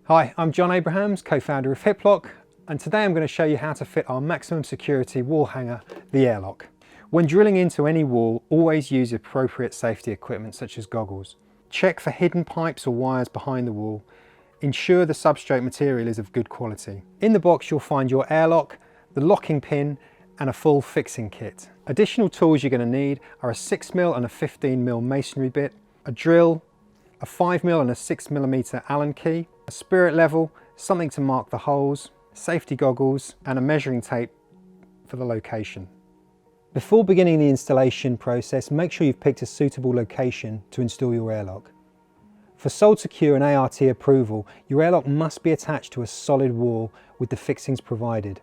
Hi, I'm John Abrahams, co-founder of Hiplok, and today I'm going to show you how to fit our maximum security wall hanger, the airlock. When drilling into any wall, always use appropriate safety equipment such as goggles. Check for hidden pipes or wires behind the wall. Ensure the substrate material is of good quality. In the box you'll find your airlock, the locking pin and a full fixing kit. Additional tools you're going to need are a 6mm and a 15mm masonry bit, a drill, a 5mm and a 6mm Allen key, a spirit level, something to mark the holes, safety goggles and a measuring tape for the location. Before beginning the installation process, make sure you've picked a suitable location to install your airlock. For Sold Secure and ART approval, your airlock must be attached to a solid wall with the fixings provided.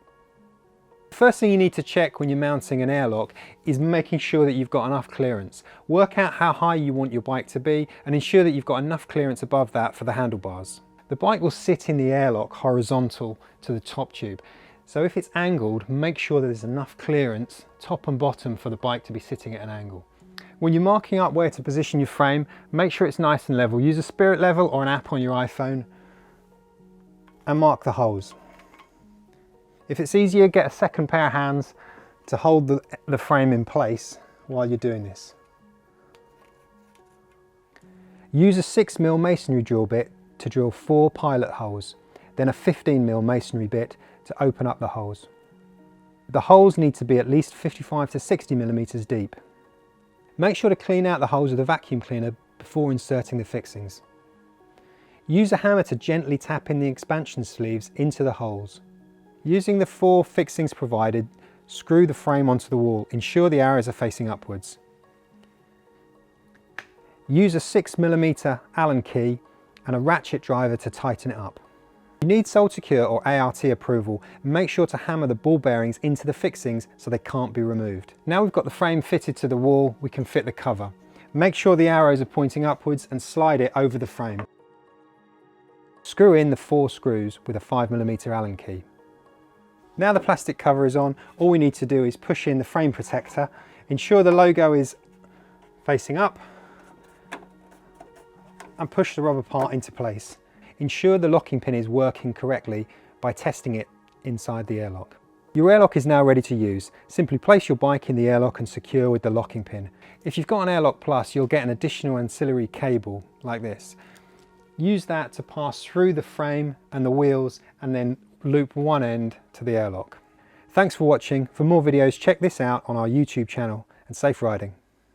The first thing you need to check when you're mounting an airlock is making sure that you've got enough clearance. Work out how high you want your bike to be and ensure that you've got enough clearance above that for the handlebars. The bike will sit in the airlock horizontal to the top tube. So if it's angled, make sure that there's enough clearance, top and bottom, for the bike to be sitting at an angle. When you're marking up where to position your frame, make sure it's nice and level. Use a spirit level or an app on your iPhone and mark the holes. If it's easier, get a second pair of hands to hold the frame in place while you're doing this. Use a 6mm masonry drill bit to drill 4 pilot holes, then a 15mm masonry bit to open up the holes. The holes need to be at least 55 to 60mm deep. Make sure to clean out the holes with a vacuum cleaner before inserting the fixings. Use a hammer to gently tap in the expansion sleeves into the holes. Using the 4 fixings provided, screw the frame onto the wall. Ensure the arrows are facing upwards. Use a 6mm Allen key and a ratchet driver to tighten it up. You need Sold Secure or ART approval, and make sure to hammer the ball bearings into the fixings so they can't be removed. Now we've got the frame fitted to the wall, we can fit the cover. Make sure the arrows are pointing upwards and slide it over the frame. Screw in the 4 screws with a 5mm Allen key. Now the plastic cover is on, all we need to do is push in the frame protector, ensure the logo is facing up and push the rubber part into place. Ensure the locking pin is working correctly by testing it inside the airlock. Your airlock is now ready to use. Simply place your bike in the airlock and secure with the locking pin. If you've got an Airlock Plus, you'll get an additional ancillary cable like this. Use that to pass through the frame and the wheels and then loop one end to the airlock. Thanks for watching. For more videos, check this out on our YouTube channel, and safe riding.